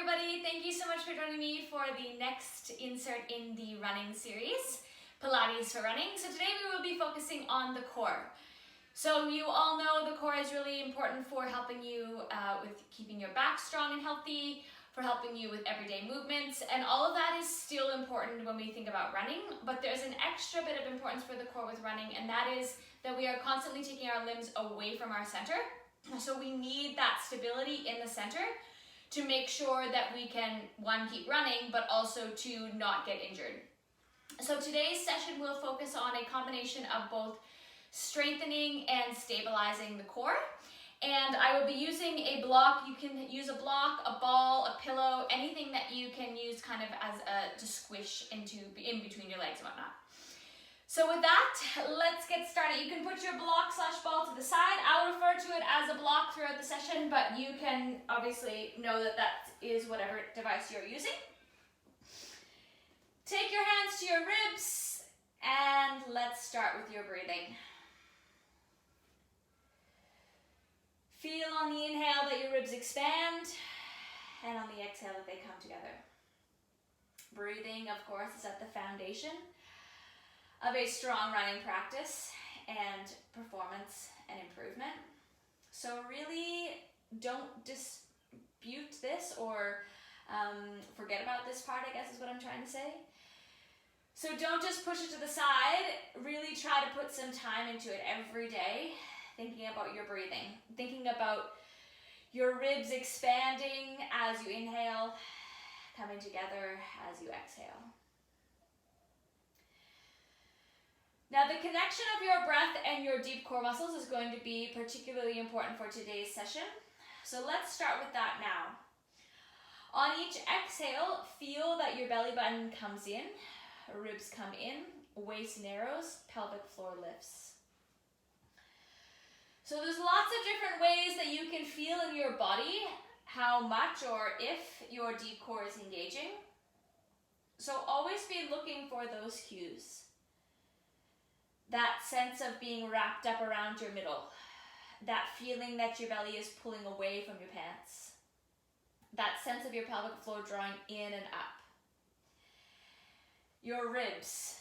everybody. Thank you so much for joining me for the next insert in the running series, Pilates for Running. So today we will be focusing on the core. So you all know the core is really important for helping you with keeping your back strong and healthy, for helping you with everyday movements, and all of that is still important when we think about running, but there's an extra bit of importance for the core with running, and that is that we are constantly taking our limbs away from our center. So we need that stability in the center to make sure that we can, one, keep running, but also to not get injured. So today's session will focus on a combination of both strengthening and stabilizing the core. And I will be using a block. You can use a block, a ball, a pillow, anything that you can use kind of as to squish in between your legs and whatnot. So with that, let's get started. You can put your block/ball to the side. I'll refer to it as a block throughout the session, but you can obviously know that that is whatever device you're using. Take your hands to your ribs and let's start with your breathing. Feel on the inhale that your ribs expand, and on the exhale that they come together. Breathing, of course, is at the foundation of a strong running practice and performance and improvement. So really don't dispute this or forget about this part, I guess is what I'm trying to say. So don't just push it to the side, really try to put some time into it every day. Thinking about your breathing, thinking about your ribs expanding as you inhale, coming together as you exhale. Now the connection of your breath and your deep core muscles is going to be particularly important for today's session. So let's start with that now. On each exhale, feel that your belly button comes in, ribs come in, waist narrows, pelvic floor lifts. So there's lots of different ways that you can feel in your body how much or if your deep core is engaging. So always be looking for those cues. That sense of being wrapped up around your middle. That feeling that your belly is pulling away from your pants. That sense of your pelvic floor drawing in and up. Your ribs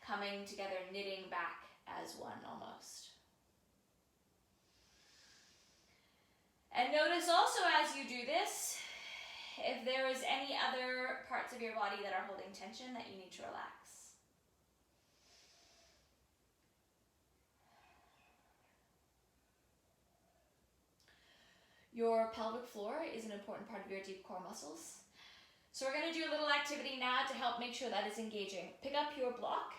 coming together, knitting back as one almost. And notice also as you do this, if there is any other parts of your body that are holding tension that you need to relax. Your pelvic floor is an important part of your deep core muscles. So we're going to do a little activity now to help make sure that is engaging. Pick up your block.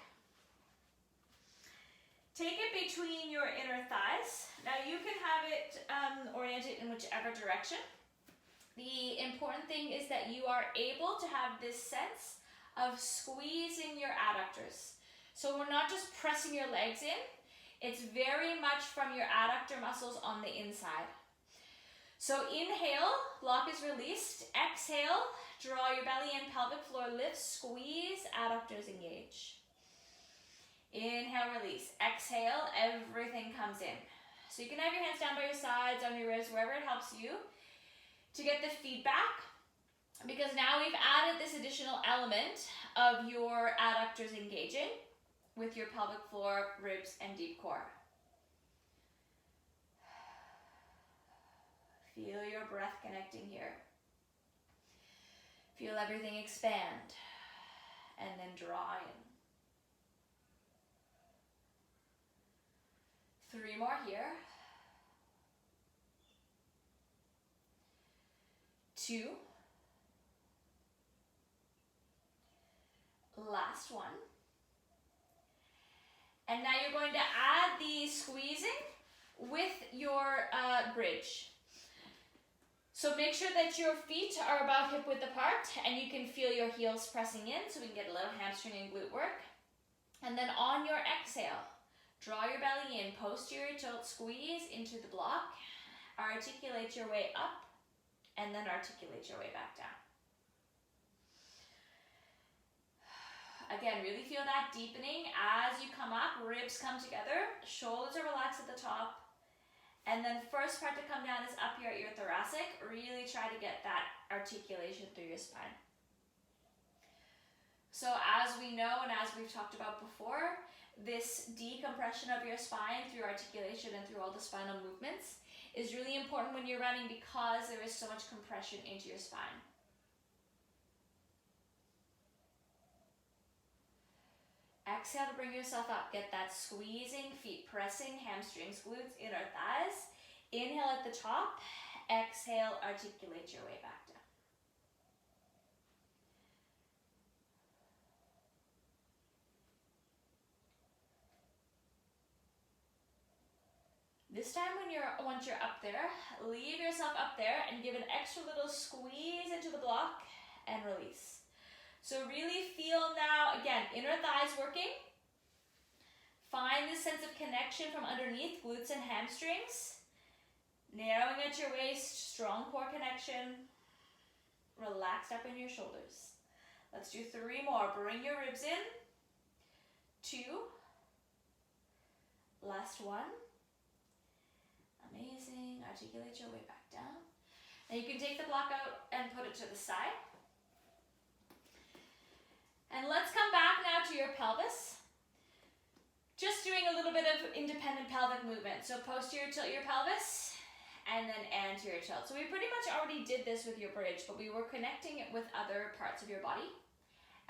Take it between your inner thighs. Now you can have it oriented in whichever direction. The important thing is that you are able to have this sense of squeezing your adductors. So we're not just pressing your legs in, it's very much from your adductor muscles on the inside. So inhale, block is released. Exhale, draw your belly in, pelvic floor lifts, squeeze, adductors engage. Inhale, release. Exhale, everything comes in. So you can have your hands down by your sides, on your ribs, wherever it helps you to get the feedback, because now we've added this additional element of your adductors engaging with your pelvic floor, ribs, and deep core. Feel your breath connecting here. Feel everything expand and then draw in. 3 more here. 2. Last one. And now you're going to add the squeezing with your bridge. So make sure that your feet are about hip width apart and you can feel your heels pressing in so we can get a little hamstring and glute work. And then on your exhale, draw your belly in, posterior tilt, squeeze into the block, articulate your way up, and then articulate your way back down. Again, really feel that deepening as you come up, ribs come together, shoulders are relaxed at the top, And then first part to come down is up here at your thoracic. Really try to get that articulation through your spine. So as we know and as we've talked about before, this decompression of your spine through articulation and through all the spinal movements is really important when you're running because there is so much compression into your spine. Exhale to bring yourself up. Get that squeezing, feet pressing, hamstrings, glutes, inner thighs. Inhale at the top. Exhale, articulate your way back down. This time once you're up there, leave yourself up there and give an extra little squeeze into the block and release. So really feel now, again, inner thighs working. Find this sense of connection from underneath, glutes and hamstrings. Narrowing at your waist, strong core connection. Relaxed up in your shoulders. Let's do 3 more. Bring your ribs in. 2. Last 1. Amazing. Articulate your way back down. Now you can take the block out and put it to the side. And let's come back now to your pelvis. Just doing a little bit of independent pelvic movement. So posterior tilt your pelvis and then anterior tilt. So we pretty much already did this with your bridge, but we were connecting it with other parts of your body.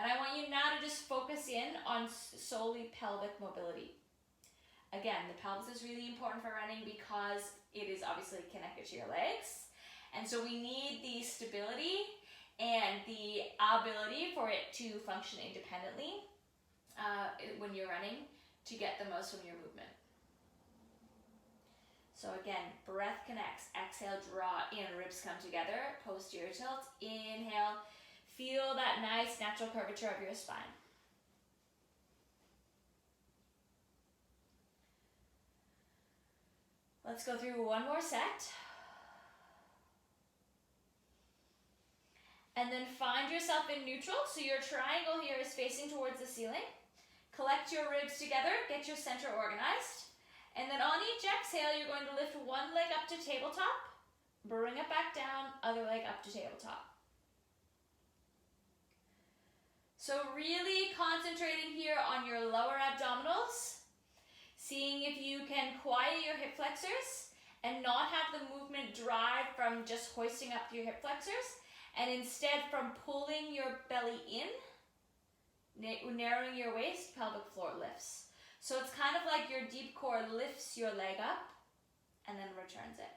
And I want you now to just focus in on solely pelvic mobility. Again, the pelvis is really important for running because it is obviously connected to your legs. And so we need the stability and the ability for it to function independently when you're running to get the most from your movement. So again, breath connects. Exhale, draw in, ribs come together. Posterior tilt, inhale. Feel that nice natural curvature of your spine. Let's go through one more set. And then find yourself in neutral. So your triangle here is facing towards the ceiling. Collect your ribs together, get your center organized. And then on each exhale, you're going to lift one leg up to tabletop, bring it back down, other leg up to tabletop. So really concentrating here on your lower abdominals, seeing if you can quiet your hip flexors and not have the movement drive from just hoisting up your hip flexors, and instead from pulling your belly in, narrowing your waist, pelvic floor lifts. So it's kind of like your deep core lifts your leg up and then returns it.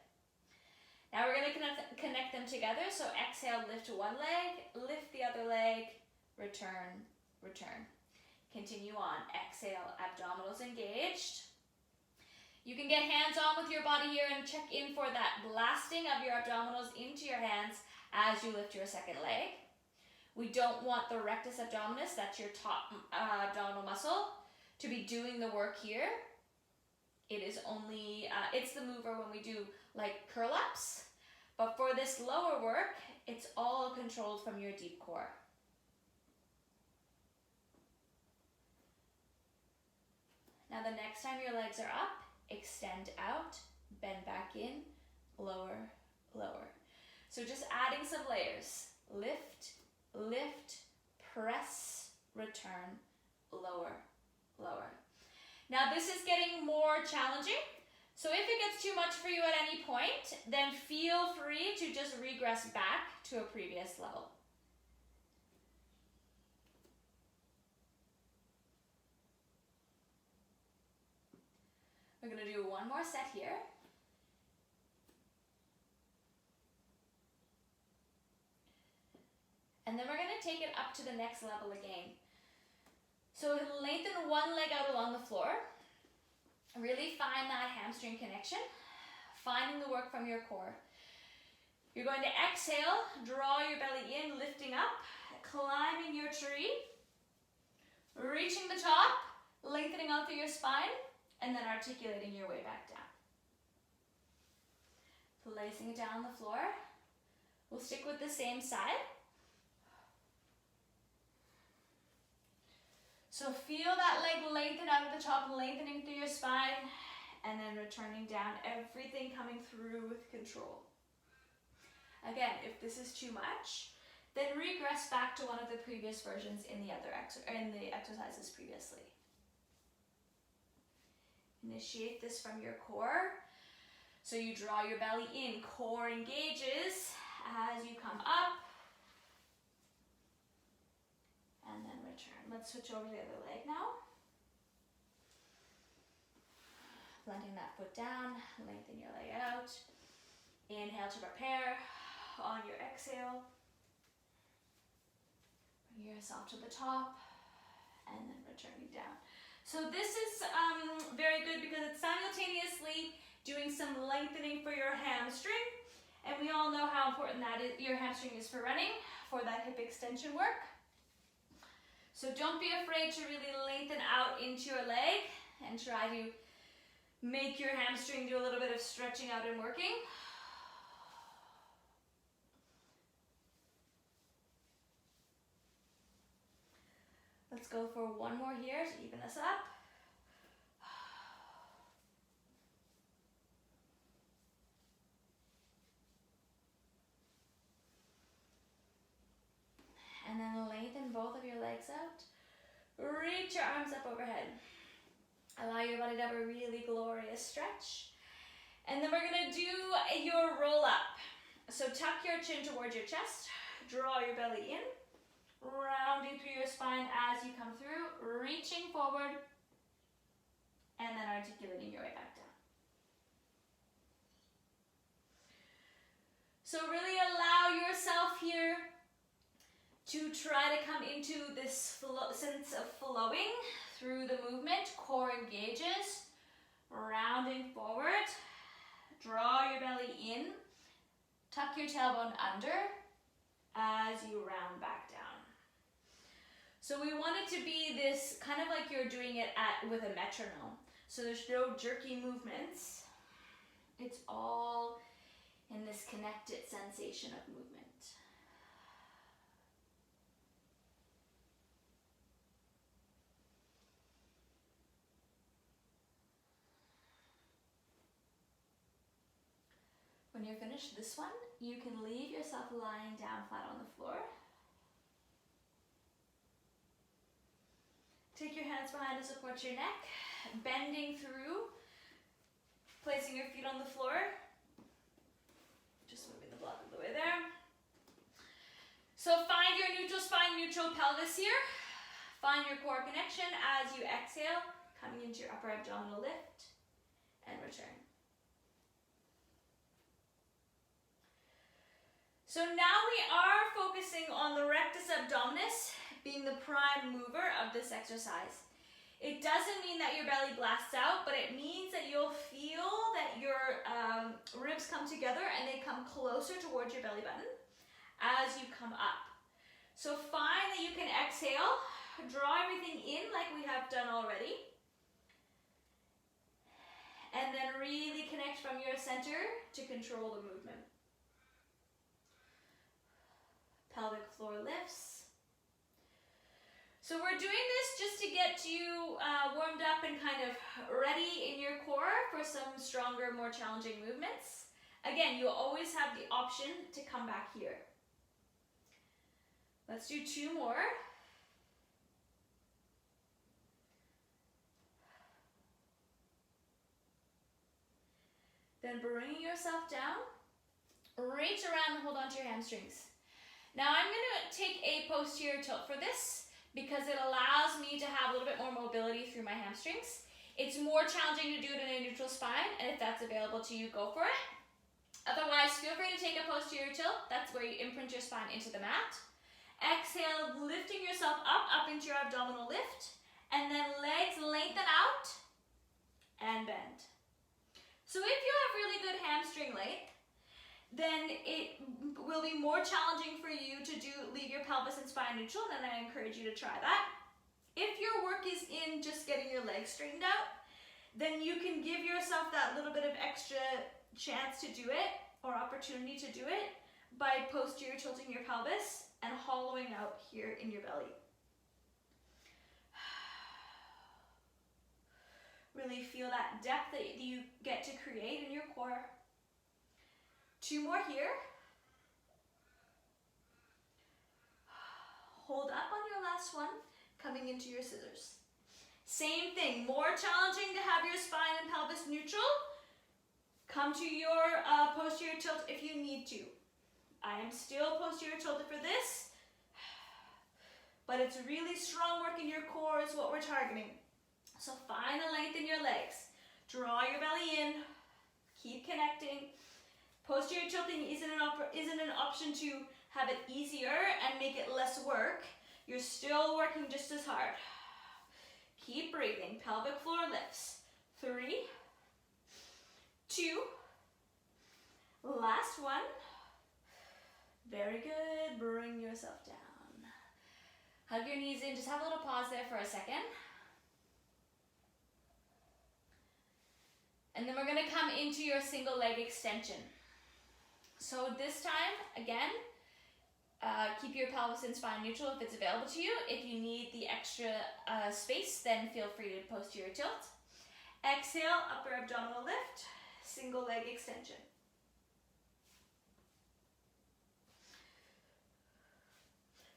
Now we're going to connect them together. So exhale, lift one leg, lift the other leg, return, return. Continue on. Exhale, abdominals engaged. You can get hands-on with your body here and check in for that blasting of your abdominals into your hands as you lift your second leg. We don't want the rectus abdominis, that's your top abdominal muscle, to be doing the work here. It is only, it's the mover when we do like curl-ups. But for this lower work, it's all controlled from your deep core. Now the next time your legs are up, extend out, bend back in, lower, lower. So just adding some layers. Lift, lift, press, return, lower, lower. Now this is getting more challenging. So if it gets too much for you at any point, then feel free to just regress back to a previous level. We're going to do one more set here. And then we're going to take it up to the next level again. So lengthen one leg out along the floor. Really find that hamstring connection. Finding the work from your core. You're going to exhale, draw your belly in, lifting up, climbing your tree, reaching the top, lengthening out through your spine, and then articulating your way back down. Placing it down on the floor. We'll stick with the same side. So feel that leg lengthen out of the top, lengthening through your spine, and then returning down, everything coming through with control. Again, if this is too much, then regress back to one of the previous versions in the exercises previously. Initiate this from your core. So you draw your belly in, core engages as you come up, and then return. Let's switch over to the other leg now. Blending that foot down, lengthen your leg out. Inhale to prepare. On your exhale, bring yourself to the top, and then returning down. So this is very good because it's simultaneously doing some lengthening for your hamstring, and we all know how important that is. Your hamstring is for running, for that hip extension work. So don't be afraid to really lengthen out into your leg and try to make your hamstring do a little bit of stretching out and working. Let's go for one more here to even this up. And then lengthen both of your legs out. Reach your arms up overhead. Allow your body to have a really glorious stretch. And then we're gonna do your roll up. So tuck your chin towards your chest, draw your belly in, rounding through your spine as you come through, reaching forward, and then articulating your way back down. So really allow yourself here to try to come into this sense of flowing through the movement. Core engages, rounding forward, draw your belly in, tuck your tailbone under as you round back down. So we want it to be this kind of like you're doing it with a metronome. So there's no jerky movements. It's all in this connected sensation of movement. When you're finished this one, you can leave yourself lying down flat on the floor. Take your hands behind to support your neck, bending through, placing your feet on the floor. Just moving the block of the way there. So find your neutral spine, neutral pelvis here. Find your core connection as you exhale, coming into your upper abdominal lift, and return. So now we are focusing on the rectus abdominis being the prime mover of this exercise. It doesn't mean that your belly blasts out, but it means that you'll feel that your ribs come together and they come closer towards your belly button as you come up. So find that you can exhale, draw everything in like we have done already, and then really connect from your center to control the movement. Pelvic floor lifts. So we're doing this just to get you warmed up and kind of ready in your core for some stronger, more challenging movements. Again, you always have the option to come back here. Let's do two more. Then bringing yourself down, reach around and hold on to your hamstrings. Now I'm going to take a posterior tilt for this because it allows me to have a little bit more mobility through my hamstrings. It's more challenging to do it in a neutral spine, and if that's available to you, go for it. Otherwise, feel free to take a posterior tilt. That's where you imprint your spine into the mat. Exhale, lifting yourself up into your abdominal lift, and then legs lengthen out and bend. So if you have really good hamstring length, then it will be more challenging for you to leave your pelvis and spine neutral, and I encourage you to try that. If your work is in just getting your legs straightened out, then you can give yourself that little bit of extra chance to do it, or opportunity to do it, by posterior tilting your pelvis and hollowing out here in your belly. Really feel that depth that you get to create in your core. 2 more here. Hold up on your last one, coming into your scissors. Same thing, more challenging to have your spine and pelvis neutral. Come to your posterior tilt if you need to. I am still posterior tilted for this, but it's really strong work in your core is what we're targeting. So find the length in your legs. Draw your belly in, keep connecting. Posterior tilting isn't an option to have it easier and make it less work. You're still working just as hard. Keep breathing. Pelvic floor lifts. 3, 2, last one. Very good. Bring yourself down. Hug your knees in. Just have a little pause there for a second. And then we're going to come into your single leg extension. So this time, again, keep your pelvis and spine neutral if it's available to you. If you need the extra space, then feel free to posterior tilt. Exhale, upper abdominal lift, single leg extension.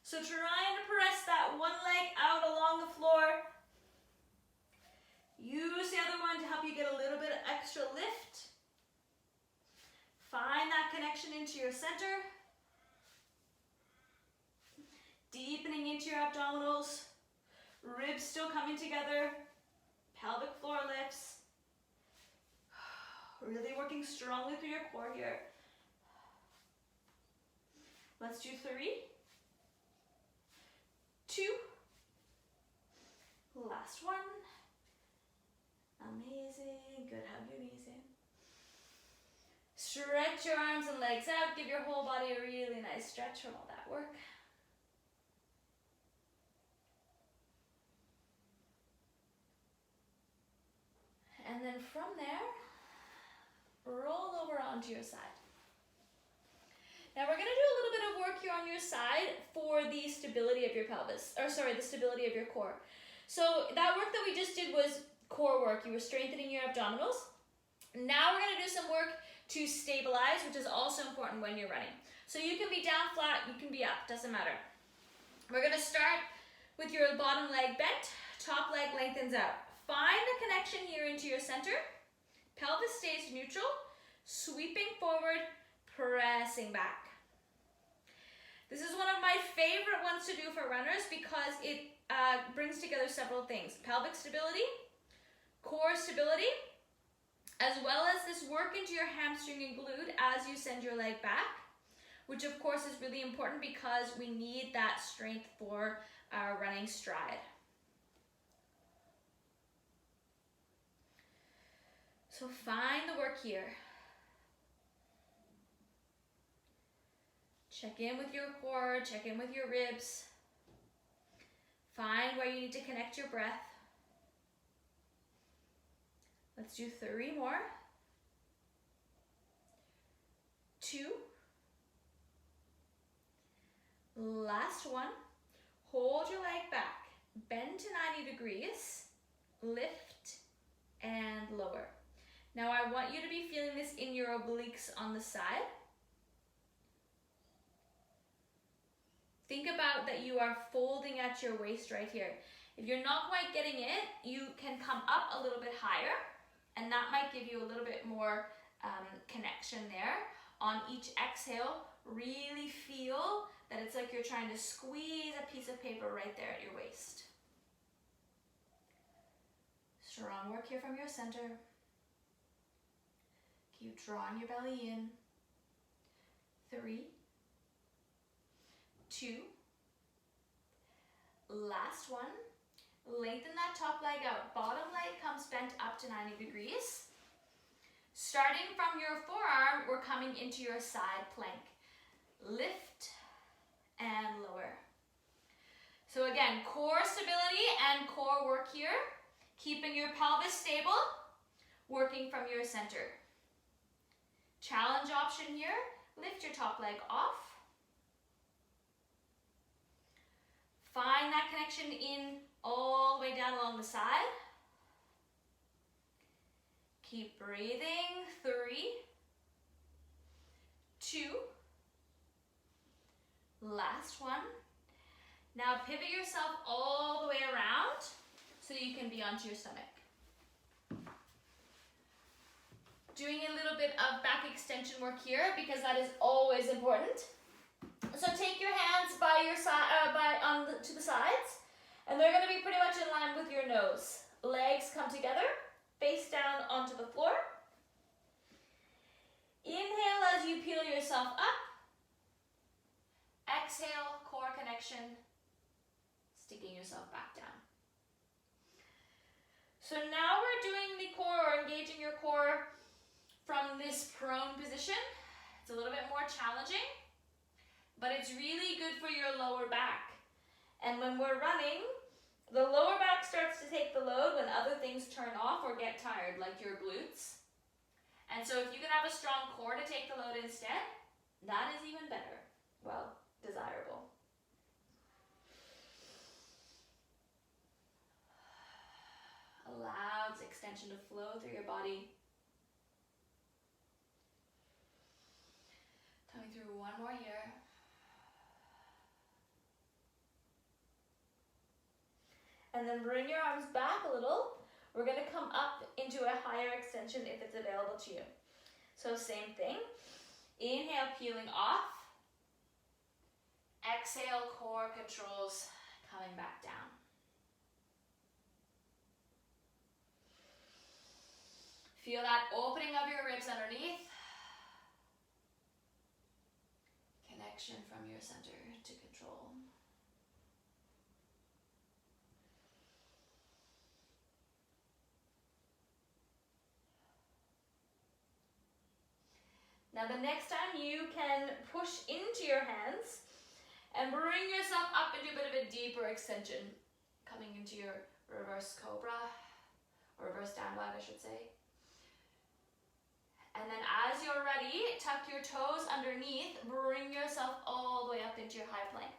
So trying to press that one leg out along the floor. Use the other one to help you get a little bit of extra lift. Find that connection into your center. Deepening into your abdominals. Ribs still coming together. Pelvic floor lifts. Really working strongly through your core here. Let's do 3, 2, last one. Amazing. Good. Hug your knees in. Stretch your arms and legs out. Give your whole body a really nice stretch from all that work. And then from there, roll over onto your side. Now we're going to do a little bit of work here on your side for the stability of your pelvis, the stability of your core. So that work that we just did was core work. You were strengthening your abdominals. Now we're going to do some work to stabilize, which is also important when you're running. So you can be down flat, you can be up, doesn't matter. We're going to start with your bottom leg bent, top leg lengthens out. Find the connection here into your center. Pelvis stays neutral, sweeping forward, pressing back. This is one of my favorite ones to do for runners because it brings together several things. Pelvic stability, core stability, as well as this work into your hamstring and glute as you send your leg back, which of course is really important because we need that strength for our running stride. So find the work here. Check in with your core, check in with your ribs. Find where you need to connect your breath. Let's do 3 more. 2. Last one. Hold your leg back. Bend to 90 degrees. Lift and lower. Now I want you to be feeling this in your obliques on the side. Think about that you are folding at your waist right here. If you're not quite getting it, you can come up a little bit higher, and that might give you a little bit more connection there. On each exhale, really feel that it's like you're trying to squeeze a piece of paper right there at your waist. Strong work here from your center. Keep drawing your belly in. 3, 2, last one. Lengthen that top leg out. Bottom leg comes bent up to 90 degrees. Starting from your forearm, we're coming into your side plank. Lift and lower. So again, core stability and core work here. Keeping your pelvis stable, working from your center. Challenge option here, lift your top leg off. Find that connection in all the way down along the side. Keep breathing. 3, 2, last one. Now pivot yourself all the way around so you can be onto your stomach. Doing a little bit of back extension work here because that is always important. So take your hands by your side, to the sides, and they're going to be pretty much in line with your nose. Legs come together, face down onto the floor. Inhale as you peel yourself up. Exhale, core connection, sticking yourself back down. So now we're doing the core, or engaging your core from this prone position. It's a little bit more challenging, but it's really good for your lower back. And when we're running, the lower back starts to take the load when other things turn off or get tired, like your glutes. And so if you can have a strong core to take the load instead, that is even better. Well, desirable. Allows extension to flow through your body. Coming through one more here. And then bring your arms back a little. We're going to come up into a higher extension if it's available to you. So same thing. Inhale, peeling off. Exhale, core controls, coming back down. Feel that opening of your ribs underneath. Connection from your center to control. Now the next time you can push into your hands and bring yourself up into a bit of a deeper extension, coming into your reverse cobra, or reverse downward I should say. And then as you're ready, tuck your toes underneath, bring yourself all the way up into your high plank.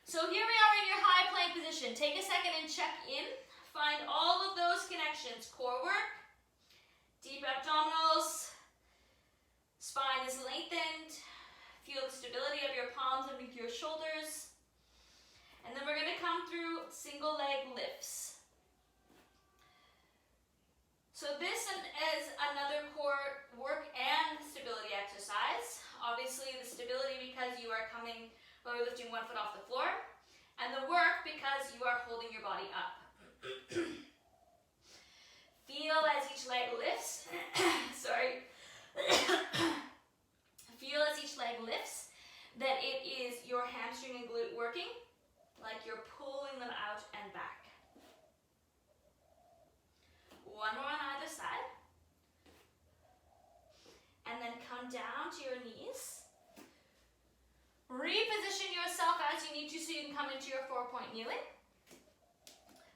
So here we are in your high plank position. Take a second and check in. Find all of those connections. Core work, deep abdominals, spine is lengthened. Feel the stability of your palms underneath your shoulders. And then we're going to come through single leg lifts. So this is another core work and stability exercise. Obviously the stability because you are coming, well, we're lifting one foot off the floor. And the work because you are holding your body up. Feel as each leg lifts. Sorry. Feel as each leg lifts that it is your hamstring and glute working, like you're pulling them out and back. One more on either side. And then come down to your knees. Reposition yourself as you need to so you can come into your 4-point kneeling.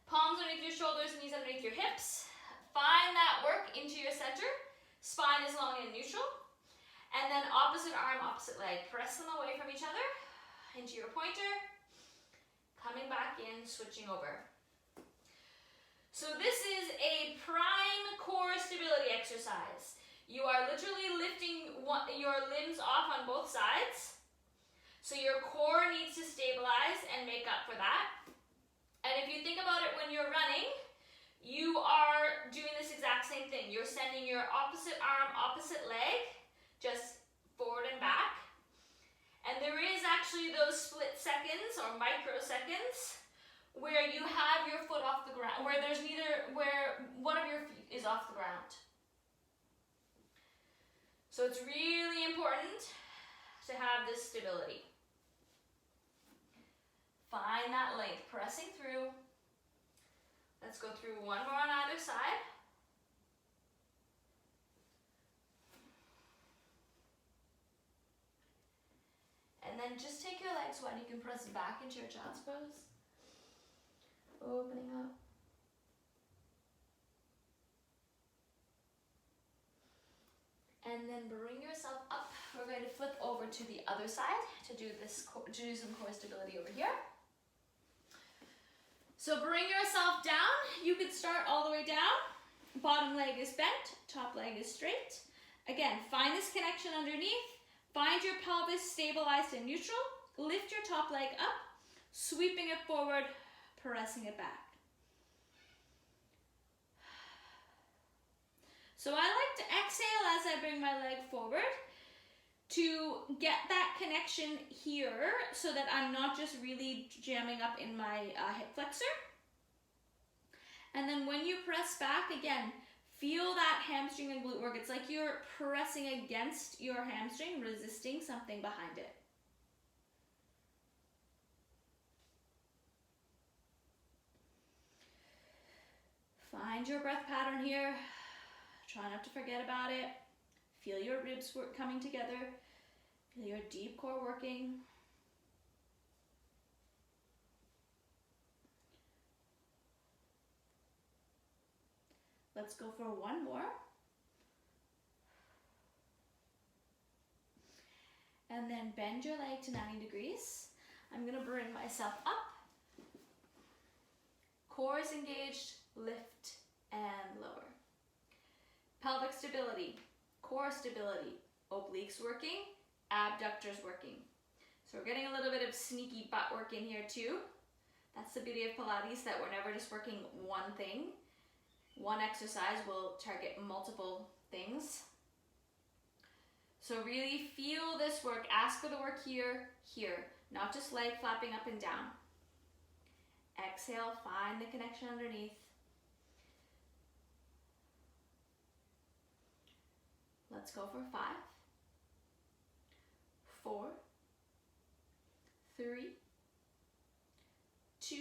Palms underneath your shoulders, knees underneath your hips. Find that work into your center. Spine is long and neutral. And then opposite arm, opposite leg. Press them away from each other into your pointer. Coming back in, switching over. So this is a prime core stability exercise. You are literally lifting your limbs off on both sides. So your core needs to stabilize and make up for that. And if you think about it when you're running, you are doing this exact same thing. You're sending your opposite arm, opposite leg, just forward and back. And there is actually those split seconds or microseconds where you have your foot off the ground, where one of your feet is off the ground. So it's really important to have this stability. Find that length, pressing through. Let's go through one more on either side. And then just take your legs wide. You can press back into your child's pose. Opening up. And then bring yourself up. We're going to flip over to the other side to do some core stability over here. So bring yourself down. You could start all the way down bottom leg is bent, top leg is straight. Again, find this connection underneath. Find your pelvis stabilized and neutral. Lift your top leg up, sweeping it forward, pressing it back. So I like to exhale as I bring my leg forward to get that connection here so that I'm not just really jamming up in my hip flexor. And then when you press back, again, feel that hamstring and glute work. It's like you're pressing against your hamstring, resisting something behind it. Find your breath pattern here. Try not to forget about it. Feel your ribs coming together. Feel your deep core working. Let's go for one more. And then bend your leg to 90 degrees. I'm gonna bring myself up. Core is engaged, lift and lower. Pelvic stability, core stability, obliques working, abductors working. So we're getting a little bit of sneaky butt work in here too. That's the beauty of Pilates, that we're never just working one thing. One exercise will target multiple things. So really feel this work. Ask for the work here, here, not just leg flapping up and down. Exhale, find the connection underneath. Let's go for 5, 4, 3, 2,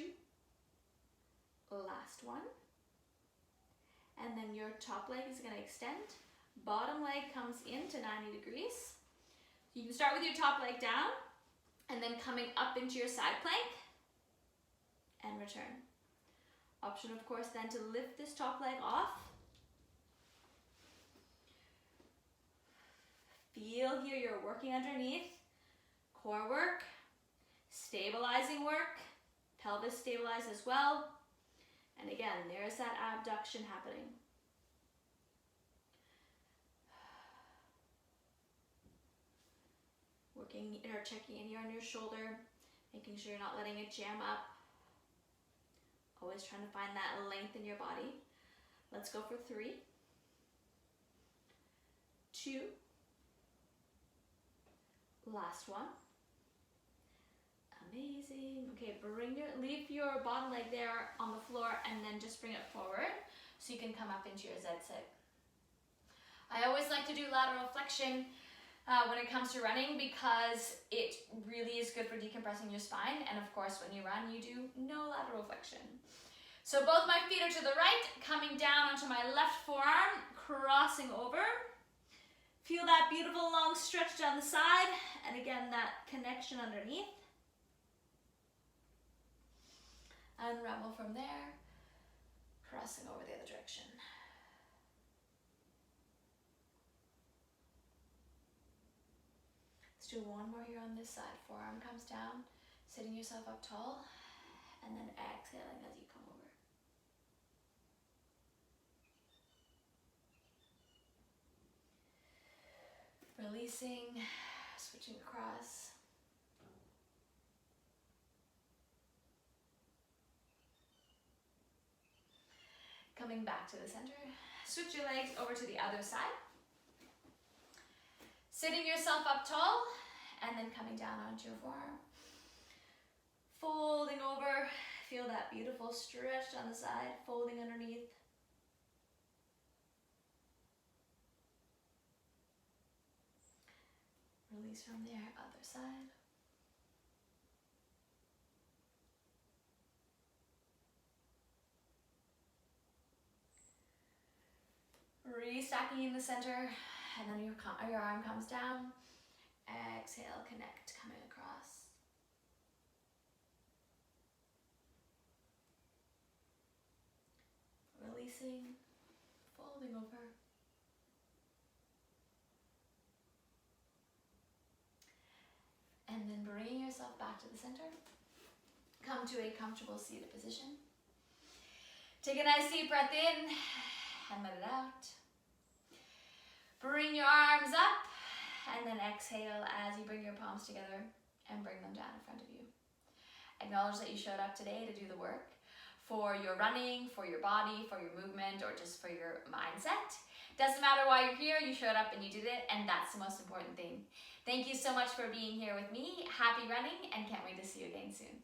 last one. And then your top leg is going to extend. Bottom leg comes into 90 degrees. You can start with your top leg down and then coming up into your side plank and return. Option, of course, then to lift this top leg off. Feel here you're working underneath. Core work, stabilizing work, pelvis stabilize as well. And again, there's that abduction happening. Working or checking in here on your shoulder, making sure you're not letting it jam up. Always trying to find that length in your body. Let's go for 3, 2, last one. Amazing. Okay, leave your bottom leg there on the floor and then just bring it forward so you can come up into your Z-sit. I always like to do lateral flexion when it comes to running because it really is good for decompressing your spine, and of course when you run you do no lateral flexion. So both my feet are to the right, coming down onto my left forearm, crossing over. Feel that beautiful long stretch down the side, and again that connection underneath. Unravel from there, crossing over the other direction. Let's do one more here on this side. Forearm comes down, sitting yourself up tall, and then exhaling as you come over. Releasing, switching across. Coming back to the center. Switch your legs over to the other side. Sitting yourself up tall, and then coming down onto your forearm. Folding over. Feel that beautiful stretch on the side, folding underneath. Release from there, other side. Restacking in the center, and then your arm comes down. Exhale, connect, coming across. Releasing, folding over. And then bring yourself back to the center. Come to a comfortable seated position. Take a nice deep breath in. and let it out. Bring your arms up and then exhale as you bring your palms together and bring them down in front of you. Acknowledge that you showed up today to do the work for your running, for your body, for your movement, or just for your mindset. Doesn't matter why you're here, you showed up and you did it, and that's the most important thing. Thank you so much for being here with me. Happy running, and can't wait to see you again soon.